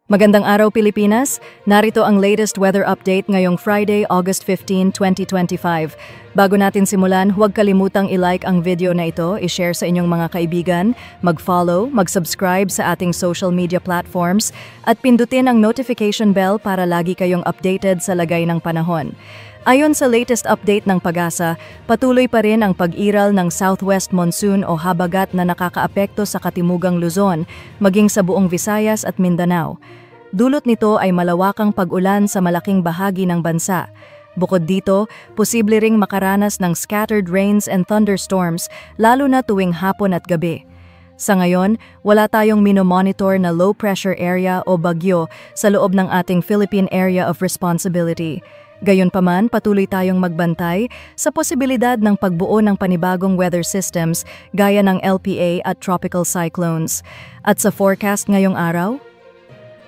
Magandang araw Pilipinas, narito ang latest weather update ngayong Friday, August 15, 2025. Bago natin simulan, huwag kalimutang i-like ang video na ito, i-share sa inyong mga kaibigan, mag-follow, mag-subscribe sa ating social media platforms, at pindutin ang notification bell para lagi kayong updated sa lagay ng panahon. Ayon sa latest update ng PAGASA, patuloy pa rin ang pag-iral ng southwest monsoon o habagat na nakakaapekto sa Katimugang Luzon, maging sa buong Visayas at Mindanao. Dulot nito ay malawakang pag-ulan sa malaking bahagi ng bansa. Bukod dito, posible ring makaranas ng scattered rains and thunderstorms lalo na tuwing hapon at gabi. Sa ngayon, wala tayong minomonitor na low pressure area o bagyo sa loob ng ating Philippine Area of Responsibility. Gayunpaman, patuloy tayong magbantay sa posibilidad ng pagbuo ng panibagong weather systems gaya ng LPA at tropical cyclones. At sa forecast ngayong araw,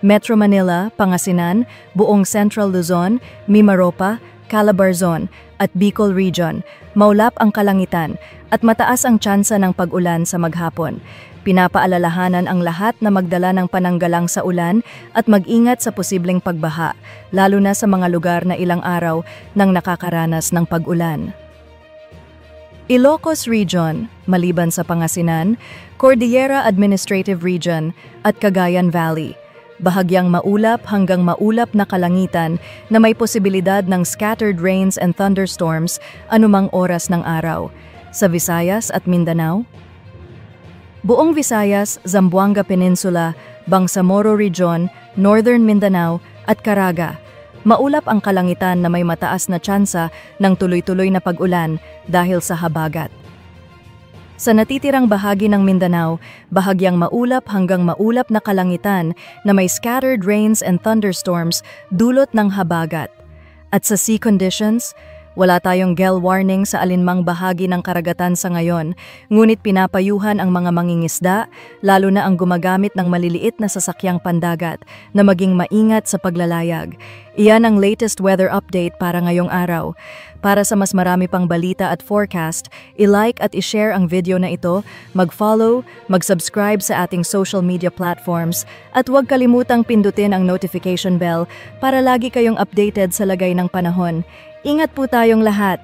Metro Manila, Pangasinan, buong Central Luzon, Mimaropa, Calabarzon at Bicol Region, maulap ang kalangitan at mataas ang tsansa ng pag-ulan sa maghapon. Pinapaalalahanan ang lahat na magdala ng pananggalang sa ulan at mag-ingat sa posibleng pagbaha, lalo na sa mga lugar na ilang araw nang nakakaranas ng pag-ulan. Ilocos Region, maliban sa Pangasinan, Cordillera Administrative Region at Cagayan Valley. Bahagyang maulap hanggang maulap na kalangitan na may posibilidad ng scattered rains and thunderstorms anumang oras ng araw. Sa Visayas at Mindanao, buong Visayas, Zamboanga Peninsula, Bangsamoro Region, Northern Mindanao at Caraga. Maulap ang kalangitan na may mataas na tsansa ng tuloy-tuloy na pag-ulan dahil sa habagat. Sa natitirang bahagi ng Mindanao, bahagyang maulap hanggang maulap na kalangitan na may scattered rains and thunderstorms dulot ng habagat. At sa sea conditions, wala tayong gale warning sa alinmang bahagi ng karagatan sa ngayon, ngunit pinapayuhan ang mga mangingisda, lalo na ang gumagamit ng maliliit na sasakyang pandagat, na maging maingat sa paglalayag. Iyan ang latest weather update para ngayong araw. Para sa mas marami pang balita at forecast, i-like at i-share ang video na ito, mag-follow, mag-subscribe sa ating social media platforms, at huwag kalimutang pindutin ang notification bell para lagi kayong updated sa lagay ng panahon. Ingat po tayong lahat.